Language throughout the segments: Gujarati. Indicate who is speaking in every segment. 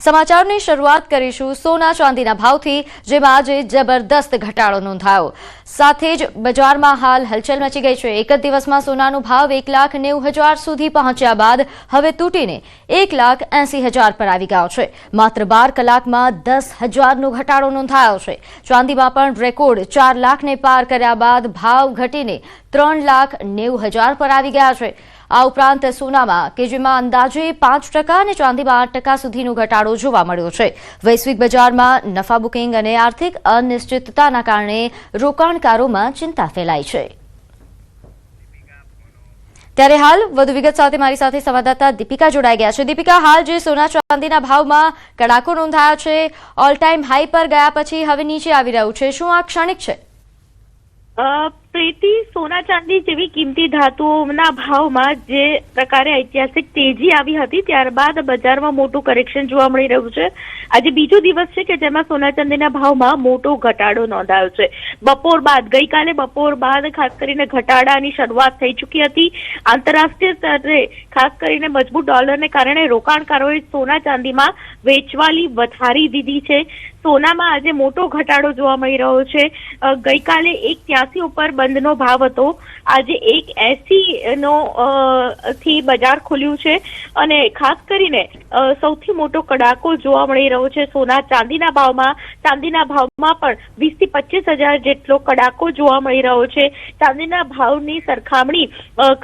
Speaker 1: સમાચારની શરૂઆત કરીશું સોના ચાંદીના ભાવથી, જેમાં આજે જબરદસ્ત ઘટાડો નોંધાયો. સાથે જ બજારમાં હાલ હલચલ મચી ગઈ છે. એક જ દિવસમાં સોનાનો ભાવ 1,90,000 સુધી પહોંચ્યા બાદ હવે તૂટીને 1,80,000 પર આવી ગયો છે. માત્ર 12 કલાકમાં 10,000નો ઘટાડો નોંધાયો છે. ચાંદીમાં પણ રેકોર્ડ 4 લાખને પાર કર્યા બાદ ભાવ ઘટીને 3,90,000 પર આવી ગયા છે. આ ઉપરાંત સોનામાં કે જેમાં અંદાજે 5% અને ચાંદીમાં 8% સુધીનો ઘટાડો જોવા મળ્યો છે. વૈશ્વિક બજારમાં નફા બુકિંગ અને આર્થિક અનિશ્ચિતતાના કારણે રોકાણકારોમાં ચિંતા ફેલાઈ છે. ત્યારે હાલ વધુ વિગત સાથે મારી સાથે સંવાદદાતા દીપિકા જોડાઈ ગયા છે. દીપિકા, હાલ જે સોના ચાંદીના ભાવમાં કડાકો નોંધાયો છે, ઓલ ટાઈમ હાઈ પર ગયા પછી હવે નીચે આવી રહ્યું છે, શું આ ક્ષણિક છે?
Speaker 2: પ્રીતિ, સોના ચાંદી જેવી કિંમતી ધાતુઓના ભાવમાં જે પ્રકારે ઐતિહાસિક તેજી આવી હતી ત્યારબાદ બજારમાં મોટું કરેક્શન જોવા મળી રહ્યું છે. આજે બીજો દિવસ છે કે જેમાં સોના ચાંદીના ભાવમાં મોટો ઘટાડો નોંધાયો છે. ગઈકાલે બપોર બાદ ખાસ કરીને ઘટાડાની શરૂઆત થઈ ચૂકી હતી. આંતરરાષ્ટ્રીય સ્તરે ખાસ કરીને મજબૂત ડોલરને કારણે રોકાણકારોએ સોના ચાંદીમાં વેચવાલી વધારી દીધી છે. સોનામાં આજે મોટો ઘટાડો જોવા મળી રહ્યો છે. ગઈકાલે 1,83 ઉપર બંધનો ભાવ હતો, આજે 1,80 થી બજાર ખુલ્યું છે અને ખાસ કરીને સૌથી મોટો કડાકો જોવા મળી રહ્યો છે સોના ચાંદીના ભાવમાં. ચાંદીના ભાવમાં પણ 20,000 થી 25,000 જેટલો કડાકો જોવા મળી રહ્યો છે. ચાંદીના ભાવની સરખામણી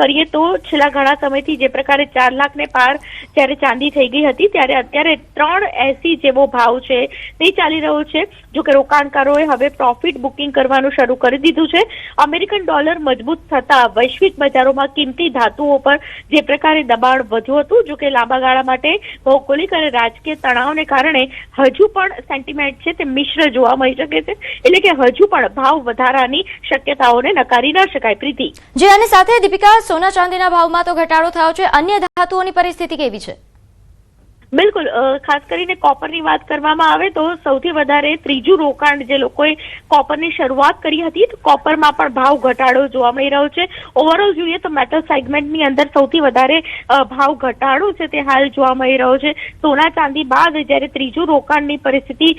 Speaker 2: કરીએ તો છેલ્લા ઘણા સમયથી જે પ્રકારે 4 લાખને પાર જ્યારે ચાંદી થઈ ગઈ હતી ત્યારે અત્યારે 3,80 જેવો ભાવ છે તે ચાલી રહ્યો છે. જો કે રોકાણકારોએ હવે પ્રોફિટ બુકિંગ કરવાનું શરૂ કરી દીધું છે. અમેરિકન ડોલર મજબૂત થતા વૈશ્વિક બજારોમાં કિંમતી ધાતુઓ પર જે પ્રકારે દબાણ વધ્યું હતું, જો કે લાંબા ગાળા માટે ભૌગોલિક અને રાજકીય તણાવને કારણે હજુ પણ સેન્ટિમેન્ટ છે તે મિશ્ર જોવા મળી શકે છે. એટલે કે હજુ પણ ભાવ વધારાની શક્યતાઓને નકારી ન શકાય. પ્રીતિ
Speaker 1: જી, અને સાથે દીપિકા, સોના ચાંદીના ભાવમાં તો ઘટાડો થયો છે, અન્ય ધાતુઓની પરિસ્થિતિ કેવી છે?
Speaker 2: બિલકુલ, ખાસ કરીને કોપરની વાત કરવામાં આવે તો સૌથી વધારે ત્રીજું રોકાણ જે લોકોએ કોપરની શરૂઆત કરી હતી તો કોપરમાં પણ ભાવ ઘટાડો જોવા મળી રહ્યો છે. ઓવરઓલ જોઈએ તો મેટલ સેગમેન્ટની અંદર સૌથી વધારે ભાવ ઘટાડો છે તે હાલ જોવા મળી રહ્યો છે. સોના ચાંદી બાદ જ્યારે ત્રીજું રોકાણની પરિસ્થિતિ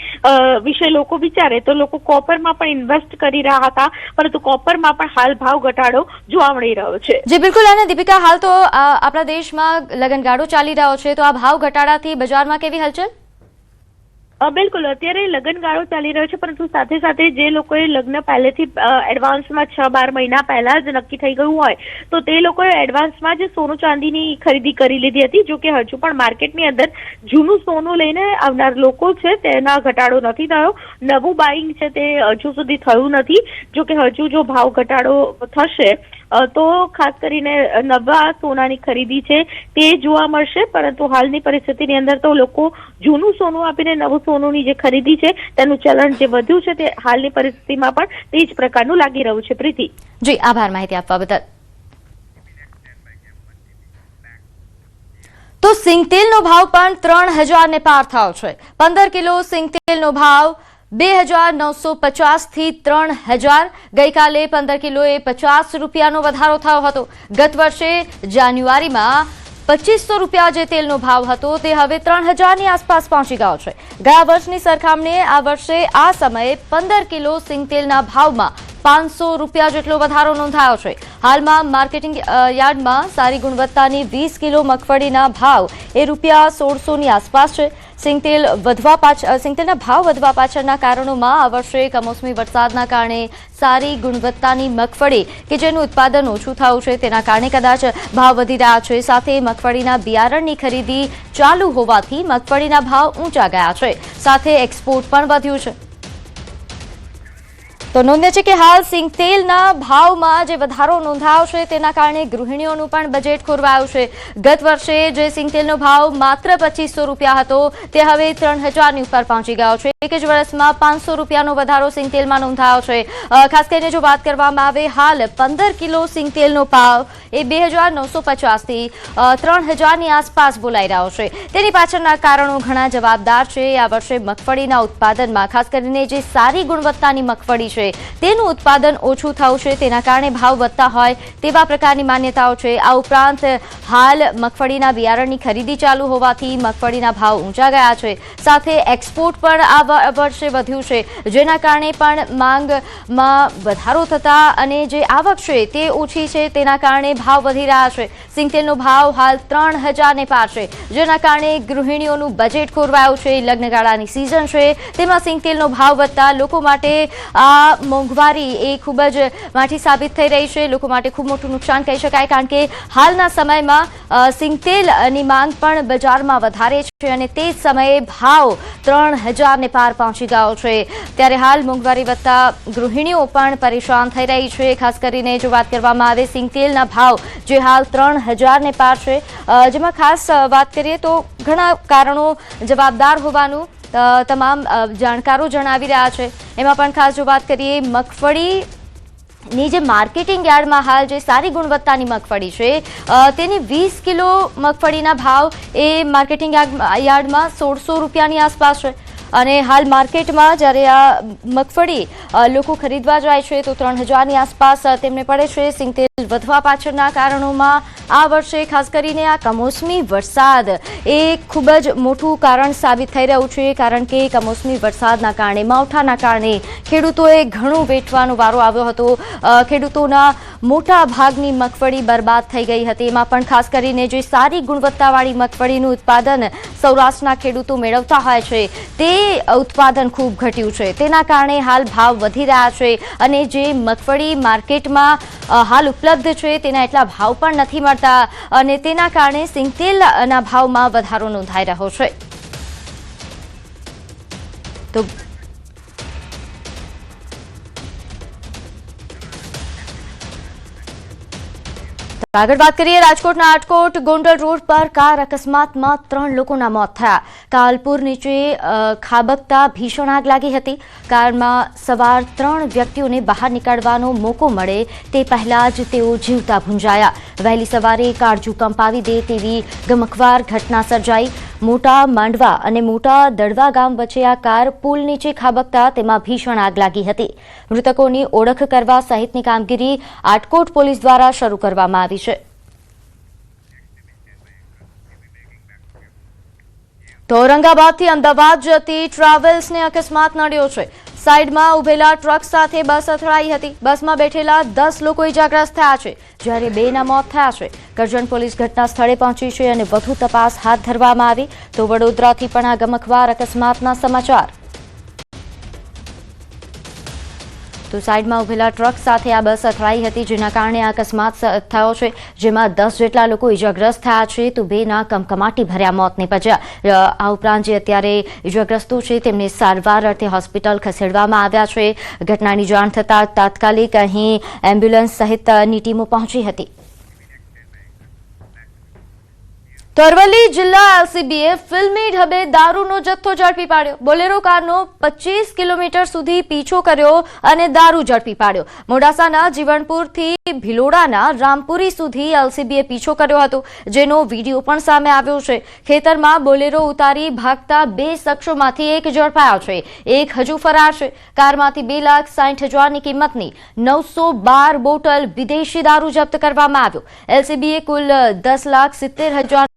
Speaker 2: વિશે લોકો વિચારે તો લોકો કોપરમાં પણ ઇન્વેસ્ટ કરી રહ્યા હતા, પરંતુ કોપરમાં પણ હાલ ભાવ ઘટાડો જોવા મળી રહ્યો છે.
Speaker 1: જી બિલકુલ. અને દીપિકા, હાલ તો આપણા દેશમાં લગનગાળો ચાલી રહ્યો છે, તો આ ભાવ ઘટાડા બજારમાં કેવી હલચલ?
Speaker 2: બિલકુલ, અત્યારે લગ્નગાળો ચાલી રહ્યો છે, પરંતુ સાથે સાથે જે લોકોએ લગ્ન પહેલેથી એડવાન્સમાં 6-12 મહિના પહેલા જ નક્કી થઈ ગયું હોય તો તે લોકોએ એડવાન્સમાં જ સોનું ચાંદીની ખરીદી કરી લીધી હતી. જો કે હજુ પણ માર્કેટની અંદર જૂનું સોનું લઈને આવનાર લોકો છે તેના ઘટાડો નથી થયો. નવું બાઇંગ છે તે હજુ સુધી થયું નથી. જો કે હજુ જો ભાવ ઘટાડો થશે તો ખાસ કરીને નવા સોનાની ખરીદી છે તે જોવા મળશે, પરંતુ હાલની પરિસ્થિતિની અંદર તો લોકો જૂનું સોનું આપીને નવું સોનુંની જે ખરીદી છે તેનું ચલણ જે વધ્યું છે તે હાલની પરિસ્થિતિમાં પણ તે જ પ્રકારનું લાગી રહ્યું છે. પ્રીતિ
Speaker 1: જી, આભાર માહિતી આપવા બદલ. તો સિંગતેલનો ભાવ પણ 3,000ને પાર થયો છે. 15 કિલો સિંગતેલનો ભાવ 2,950 થી 3,000. ગઈકાલે 15 કિલોએ 50 રૂપિયાનો વધારો થયો હતો. ગત વર્ષે જાન્યુઆરીમાં 2,500 રૂપિયા જે તેલનો ભાવ હતો તે હવે 3,000ની આસપાસ પહોંચી ગયો છે. ગયા વર્ષની સરખામણીએ આ વર્ષે આ સમયે 15 કિલો સિંગતેલના ભાવમાં 500 રૂપિયા જેટલો વધારો નોંધાયો છે. હાલમાં માર્કેટિંગ યાર્ડમાં સારી ગુણવત્તાની 20 કિલો મગફળીના ભાવ એ ₹1,600ની આસપાસ છે. સિંગતેલના ભાવ વધવા પાછળના કારણોમાં આ વર્ષે કમોસમી વરસાદના કારણે સારી ગુણવત્તાની મગફળી કે જેનું ઉત્પાદન ઓછું થયું છે તેના કારણે કદાચ ભાવ વધી રહ્યા છે. સાથે મગફળીના બિયારણની ખરીદી ચાલુ હોવાથી મગફળીના ભાવ ઊંચા ગયા છે. સાથે એક્સપોર્ટ પણ વધ્યું છે. તો નોંધ્ય છે કે હાલ સિંગતેલના ભાવમાં જે વધારો નોંધાયો છે તેના કારણે ગૃહિણીઓનું પણ બજેટ ખોરવાયું છે. ગત વર્ષે જે સિંગતેલનો ભાવ માત્ર 2,500 રૂપિયા હતો તે હવે 3,000ની ઉપર પહોંચી ગયો છે. એક જ વર્ષમાં 500 રૂપિયાનો વધારો સિંગતેલમાં નોંધાયો છે. ખાસ કરીને જો વાત કરવામાં આવે, હાલ 15 કિલો સિંગતેલનો ભાવ એ 2,950 થી 3,000ની આસપાસ બોલાઈ રહ્યો છે. તેની પાછળના કારણો ઘણા જવાબદાર છે. આ વર્ષે મગફળીના ઉત્પાદનમાં ખાસ કરીને જે સારી ગુણવત્તાની મગફળી છે છે તેનું ઉત્પાદન ઓછું થયું છે, તેના કારણે ભાવ વધતા હોય તેવા પ્રકારની માન્યતાઓ છે। આ ઉપરાંત હાલ મગફળીના બિયારણની ખરીદી ચાલુ હોવાથી મગફળીના ભાવ ઊંચા ગયા છે, સાથે એક્સપોર્ટ પણ આ વર્ષે વધ્યું છે, જેના કારણે પણ માંગમાં વધારો થતા અને જે આવક છે તે ઓછી છે તેના કારણે ભાવ વધી રહ્યા છે। સિંગતેલનો ભાવ હાલ 3000 ને પાર છે, જેના કારણે ગૃહિણીઓનું બજેટ ખોરવાયું છે। લગ્નગાળાની સિઝન છે, તેમાં સિંગતેલનો ભાવ વધતા લોકો માટે આ મોંઘવારી એ ખૂબ જ માઠી સાબિત થઈ રહી છે। લોકો માટે ખૂબ મોટું નુકસાન કહી શકાય, કારણ કે હાલના સમયમાં સિંગતેલની માંગ પણ બજારમાં વધારે છે અને તે જ સમયે ભાવ 3000 ને પાર પહોંચી ગયો છે। ત્યારે હાલ મોંઘવારી વધતા ગૃહિણીઓ પણ પરેશાન થઈ રહી છે। ખાસ કરીને જો વાત કરવામાં આવે સિંગતેલના ભાવ જે હાલ 3000 ને પાર છે, જેમાં ખાસ વાત કરીએ તો ઘણા કારણો જવાબદાર હોવાનું તમામ જાણકારો જણાવી રહ્યા છે। એમાં પણ ખાસ જો વાત કરીએ મગફળીની જે માર્કેટિંગ યાર્ડમાં હાલ જે સારી ગુણવત્તાની મગફળી છે તેની 20 કિલો મગફળીના ભાવ એ માર્કેટિંગ યાર્ડમાં 1600 રૂપિયાની આસપાસ છે અને હાલ માર્કેટમાં જ્યારે આ મગફળી લોકો ખરીદવા જાય છે તો 3000ની આસપાસ તેમને પડે છે। સિંગતેલ વધવા પાછળના કારણોમાં આ વર્ષે ખાસ કરીને આ કમોસમી વરસાદ એ ખૂબ જ મોટું કારણ સાબિત થઈ રહ્યું છે, કારણ કે કમોસમી વરસાદના કારણે માવઠાના કારણે ખેડૂતોએ ઘણું વેઠવાનો વારો આવ્યો હતો। ખેડૂતોના મોટા ભાગની મગફળી બરબાદ થઈ ગઈ હતી। એમાં પણ ખાસ કરીને જે સારી ગુણવત્તાવાળી મગફળીનું ઉત્પાદન સૌરાષ્ટ્રના ખેડૂતો મેળવતા હોય છે તે ઉત્પાદન ખૂબ ઘટ્યું છે, તેના કારણે હાલ ભાવ વધી રહ્યા છે અને જે મગફળી માર્કેટમાં હાલ ઉપલબ્ધ છે તેના એટલા ભાવ પણ નથી મળતા અને તેના કારણે સિંગતેલના ભાવમાં વધારો નોંધાઈ રહ્યો છે। તો આગળ વાત કરીએ રાજકોટના આટકોટ ગોંડલ રોડ પર કાર અકસ્માતમાં 3 લોકોના મોત થયા। કાલપુર નીચે ખાબકતા ભીષણ આગ લાગી હતી। કારમાં સવાર 3 વ્યક્તિઓને બહાર નીકળવાનો મોકો મળે તે પહેલા જ તેઓ જીવતા ભૂંજાયા। વહેલી સવારે કાળજુ કંપાવી દે તેવી ગમખ્વાર ઘટના સર્જાઈ। મોટા માંડવા અને મોટા દડવા ગામ વચ્ચે આ કાર પુલ નીચે ખાબકતા તેમાં ભીષણ આગ લાગી હતી। મૃતકોની ઓળખ કરવા સહિતની કામગીરી આટકોટ પોલીસ દ્વારા શરૂ કરવામાં આવી છે। તો ઔરંગાબાદથી અમદાવાદ જતી ટ્રાવેલ્સને અકસ્માત નડ્યો છે। સાઈડમાં ઉભેલા ટ્રક સાથે બસ અથડાઈ હતી। બસમાં બેઠેલા 10 લોકો ઇજાગ્રસ્ત થયા છે, જ્યારે 2ના મોત થયા છે। કરજણ પોલીસ ઘટના સ્થળે પહોંચી છે અને વધુ તપાસ હાથ ધરવામાં આવી। તો વડોદરાથી પણ આ ગમખ્વાર અકસ્માતના સમાચાર। તો સાઈડમાં ઉભેલા ટ્રક સાથે આ બસ અથડાઈ હતી, જેના કારણે આ અકસ્માત થયો છે, જેમાં 10 જેટલા લોકો ઇજાગ્રસ્ત થયા છે તો 2ના કમકમાટી ભર્યા મોત નીપજ્યા। આ ઉપરાંત જે અત્યારે ઇજાગ્રસ્તો છે તેમને સારવાર અર્થે હોસ્પિટલ ખસેડવામાં આવ્યા છે। ઘટનાની જાણ થતાં તાત્કાલિક અહીં એમ્બ્યુલન્સ સહિતની ટીમો પહોંચી હતી। તો અરવલ્લી જિલ્લા એલસીબીએ ફિલ્મી ઢબે દારૂનો જથ્થો ઝડપી પાડ્યો। બોલેરો કારનો 25 કિલોમીટર સુધી પીછો કર્યો અને દારૂ ઝડપી પાડ્યો। મોડાસાના જીવણપુરથી ભિલોડાના રામપુરી સુધી એલસીબીએ પીછો કર્યો હતો, જેનો વિડીયો પણ સામે આવ્યો છે। ખેતરમાં બોલેરો ઉતારી ભાગતા 2 શખ્સોમાંથી એક ઝડપાયો છે, એક હજુ ફરાર છે। કારમાંથી 2,60,000ની કિંમતની 912 બોટલ વિદેશી દારૂ જપ્ત કરવામાં આવ્યો। એલસીબીએ કુલ 10,70,000